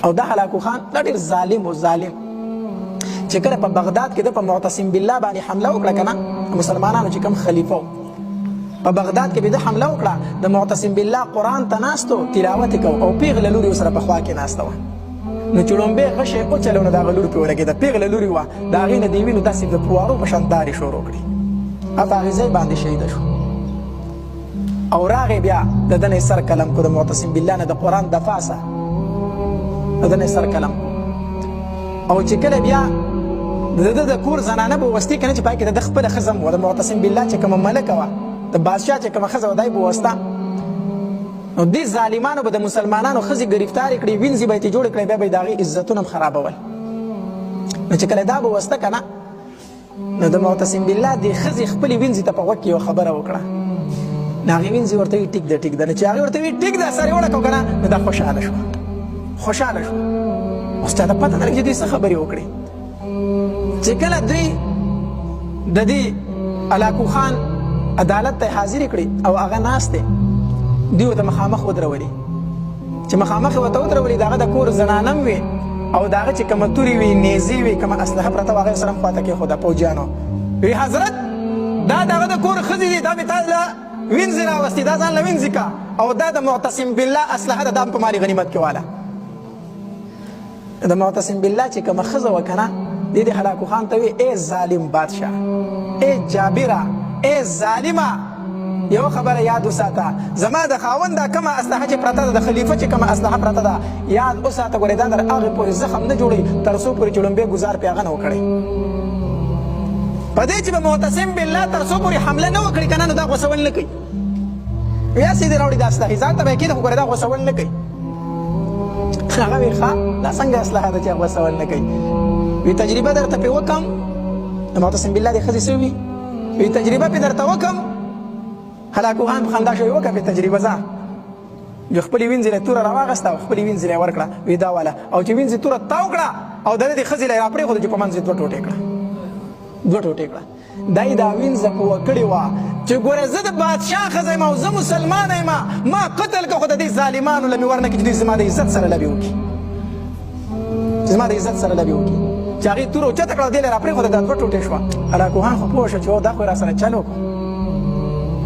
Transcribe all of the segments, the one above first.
او دا هلاکو خان دا ډېر ظالم و ظالم چې کله په بغداد کې د په معتصم بالله باندې حمله وکړه که نه مسلمانانو چې کوم خلیفه و په بغداد کې به د حمله وکړه د معتصم بالله قرآن ته ناست و تلاوت یې کو او پیغله لور یې ورسره په خوا کې ناسته وه نو چې لومبې غشی وچلو نو د هغه لور پرې ولګېده پیغله لور یې وه د هغې نه د یې وینو داسې د پروارو په شان دارې شروع کړي او په هغې ځای باندې شهیده شو او راغې بیا د ده نه یې سر قلم کو د معتصم بالله نه د قرآن د پاسه د ده نه یې سر قلم او چې کله بیا د ده د کور زنانه به وستې که نه چې پای کې د ده خپله ښځه هم وه د معتصم بالله چې کومه ملکه وه د بادشاه چې کومه ښځه وه دا یې به وسته نو دې ظالمانو به د مسلمانانو ښځې ګرفتارې کړي وینځې به یې ترې جوړې کړی بیا به یې د هغې عزتونه هم خرابول نو چې کله دا به وسته که نه نو د معتصم بالله دې ښځې خپلې وینځې ته په غوږ کې یوه خبره وکړه نو هغې وینځې ورته وي ټیک ده ټیک ده نو چې هغې ورته وي ټیک ده سر یې وړکو که نه نو دا خوشحاله شوه خوشحاله شوه اوس چا ته پته نه لګي چې دوی څه خبرې وکړې چې کله دوی د دې هلاکو خان عدالت ته حاضرې کړي او هغه ناست دی دوی ورته مخامخ ودرولې چې مخامخ یې ورته ودرولې د هغه د کور زنانه هم وې او د هغه چې کومه تورې وې نیزې وې کومه اسلحه پرته وه هغه یې سره هم خواته کېښوده پوجیانو وی حضرت دا د هغه د کور ښځې دي دا مې تا له وینځې راوستې دا ځان له وینځې کا او دا د معتصم بالله اسلحه ده دا هم په مالي غنیمت کې واله د معتصم بالله چې کومه ښځه وه که نه دې د هلاکو خان ته وی ای ظالم بادشاه ای جابره ای ظالمه یو خبره یاد وساته زما د خاوند دا کومه اسلحه چې پرته ده د خلیفه چې کومه اسلحه پرته ده یاد وساته ګورې دا در هغې پورې زخم نه جوړوي تر څو پورې چې لومبې ګزار پې هغه نه وکړی په دې چې به معتصم بالله تر څو پورې حمله نه وکړي که نه نو دا غوڅول نه کوي یا سیدې راوړي دا اسلحې ځان ته به یې کېده خو ګورې دا غوڅول نه کوي هغه وی ښه دا څنګه اسلحه ده چې غوڅول نه کوي وی تجربه درته پې وکړم د معتصم بالله دې ښځې څه وي وی تجربه پې درته وکړم هلاکو خان په خندا شو وی وکړه پې تجربه ځه جو خپلې وینځې له توره راواغسته او خپلې وینځې له یې ورکړه وی دا واله او چې وینځې توره تاو کړه او د دې ښځې له یې راپرېښوده چې په منځ یې دوه ټوټې کړه دوه ټوټې کړه دا یې دا وینځه په وکړې وه چې ګوره زه د بادشاه ښځه یم او زه مسلمانه یم ما قتل که خو د دې ظالمانو له مې ورنه کړي چې دوی زما د عزت سره لبې وکړي زما د عزت سره لبې وکړي چې هغې توره اوچته کړه دې له یې راپرېښوده دا دوه ټوټې شوه هلاکو خان خو پوه شو چې دا خو یې راسره چل وکړو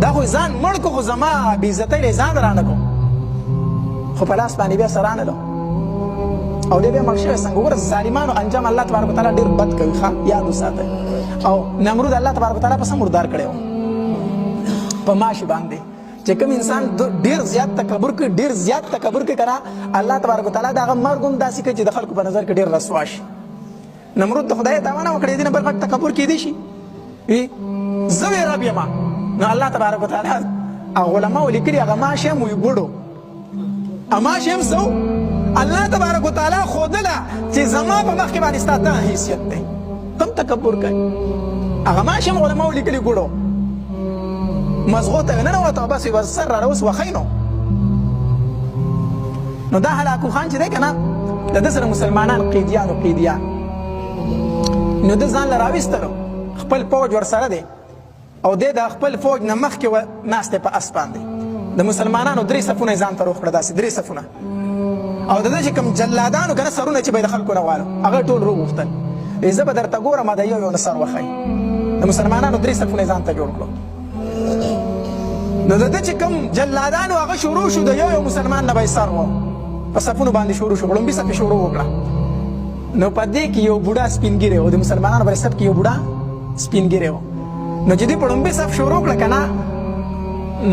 دا خو ځان مړ کو خو زما بېعزتۍ له ځان رانه کو خو په لاس باندې بیا سره رانهلو او دی بیا مړ شوی څنګه وګوره ظالمانو انجام الله تبارک وتعالی ډېر بد کوي ښه یاد وساتئ او نمرود الله تبارک وتعالی په څه مردار کړی و په ماشي باندې چې کوم انسان ډېر زیات تکبر کوي ډېر زیات تکبر کوي که نه الله تبارک وتعالی د هغه مرګ هم داسې کوي چې د خلکو په نظر کې ډېر رسوا شي نمرود د خدای تاوانه وکړی دې نه بل غټ تکبر کیدی شي زه وی رب یم نو الله تبارک وتعالی علماء لیکلي هغه ماشی هم وی ګوډو ماشی هم څه الله تبارک وتعالی ښودله چې زما په مخ کې باندې ستا دا حیثیت دی کم تکبر کوي هغه ماشی هم علماء لیکلي ګوډو مزغو ته یې ننوته او بس یې سر راوس وخی نو دا هلاکو خان چې دی که نه د ده سره مسلمانان قیدیان و قیدیان نو ده ځان له راویستلو خپل فوج ورسره دی او دی د خپل فوج نه مخکې ناست دی په اس باندې د مسلمانانو 3 صفونه یې ځان ته روغ کړه داسې 3 صفونه او د ده چې کوم جلادانو که نه سرونه چې به یې د خلکو نه والو هغه ټول روغوښتل زه به درته ګورم د یو نه سر وښی د مسلمانانو 3 صفونه یې ځان ته جوړ کړو نو د ده چې کوم جلادانو هغه شروع شو د یو مسلمان نه به یې سر و په صفونو باندې شروع شو غړومبي صف یې شروع وکړه نو په دې کې یو بوډا سپین ږیری و د مسلمانانو په صف کې یو بوډا سپین ږیری و نو چې دوی په ړومبي صف شروع کړه که نه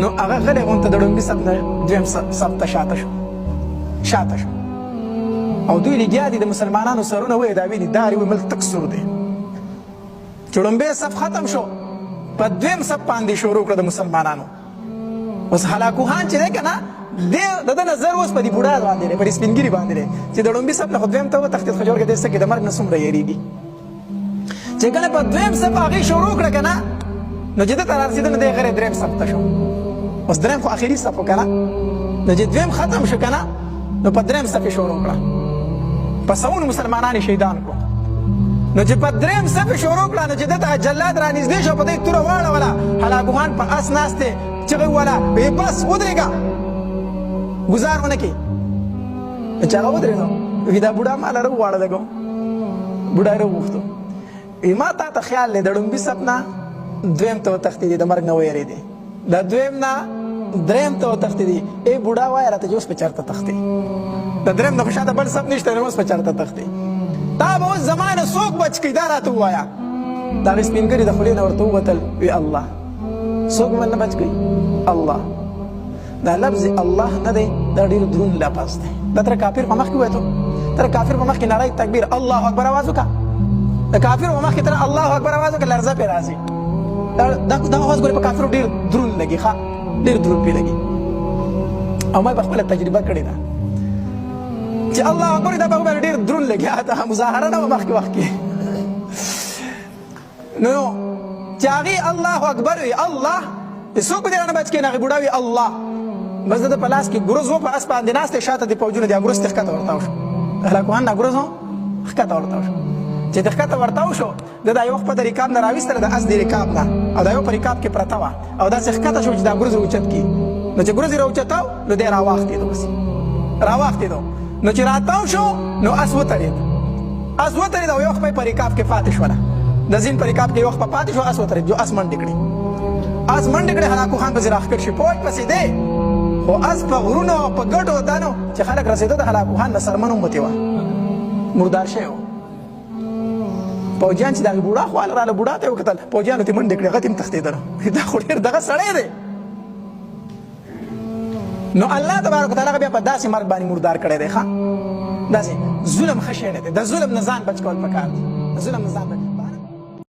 نو هغه غلی غونته د ړومبي صف نه دویم صف ته شاته شو او دوی لګیا دي د مسلمانانو سرونه ویې دا ویني دا وی ملک تک سور دی چې ړومبی صف ختم شو په دویم صف باندې شروع کړه د مسلمانانو اوس هلاکو خان چې دی که نه د ده نظر اوس په دې بوډا باندې دی په دې سپین ږیري باندې دی چې د ړومبي صف نه خو دویم ته وتښتېد خو جوړ کې دی څه کې د مرګ نه څومره یېرېږي چې کله په دویم صف هغې شروع کړه که نه نو چې ده ته رارسېده نو دی غیر دریم صف ته شو اوس دریم خو آخري صف و که نه نو چې دویم ختم شو که نه نو په دریم صف یې شروع کړه په سوونو مسلمانان یې شهیدان کړو نو چې په دریم صف یې شروع کړه نو چې ده ته جلاد رانږدې شو په دې توره واړوله هلاکو خان په اس ناست دی چغې ووله ویې بس ودرېږه ګزار ونه کړي چې هغه ودرېدو وی دا بوډا ماله راوغواړه لږ بوډا یې راوغوښتو وی ما تا ته خیال دی د ړومبي صف نه دویم ته وتښتېدې د مرګ نه ویرېدې د دویم نه دریم ته وتښتېدې ای بوډا وایه راته چې اوس په چېرته تښتې د دریم نه خو شاته بل صف نشته نو اوس په چېرته تښتې تا به اوس زما نه څوک بچ کوي دا راته ووایه د هغې سپینګري د خولې نه ورته ووتل وی الله څوک به نه بچ کوي الله دا لفظ الله نه دی دا ډېر دروند لفظ دی دا تر کافر په مخکې وویته تر کافر په مخکې ناری تکبیر الله اکبر آواز وکړه د کافر په مخکې تر الله اکبر آواز وکړه لرزه پرې راځي دا آواز ګورې په کافرو ډېر دروند لګي ښه ډېر دروند پرې لګي او ما یې په خپله تجربه کړې ده چې الله اکبر دا به وباندې ډېر دروند لګي دا مظاهره نه وه مخکې وخت کې نو چې هغې الله اکبر وي الله څوک به دې رانه بچ کړي هغې بوډا وي الله بس د په لاس کې ګروز و په اس باندې ناست دی شاته د فوجونه دی ګروز ته ښکته ورتاو شو هلاکوهن دا ګروز و ښکته ورتاو شو چې د ښکته ورتاو شو د دا یو خپه د رکاب نه راویستله د اس د رکاب نه او دا یو په رکاب کې پرته وه او داسې ښکته شو چې دا ګروز راوچت کړي نو چې ګروز یې راوچتاو نو دی راواختېدو بس راواختېدو نو چې راتاو شو نو اس وتړېد اس وتړېد او یو خپه یې په رکاب کې پاتې شوله د زین په رکاب کې یو خپه پاتې شو اس وتړېد جو اس منډې کړې اس منډې کړې هلاکو خان پسې راښکت شي پوج پسې دی خو اس په غرونو او په ګټو دانو چې خلک رسېده د هلاکو خان د سرمن امتې وه مردار شوی و پوجیان چې د هغې بوډا خواله راله بوډا ته یې وکتل پوجیانو ته منډې کړې هغه ته هم تښتېدله دا خو ډېر دغه سړی دی نو الله تبارک وتعالی بیا په داسې مرګ باندې مردار کړی دی ښه داسې ظلم ښه شی نه دی د ظلم نه ځان بچ کول پکار دی د ظلم نه ځان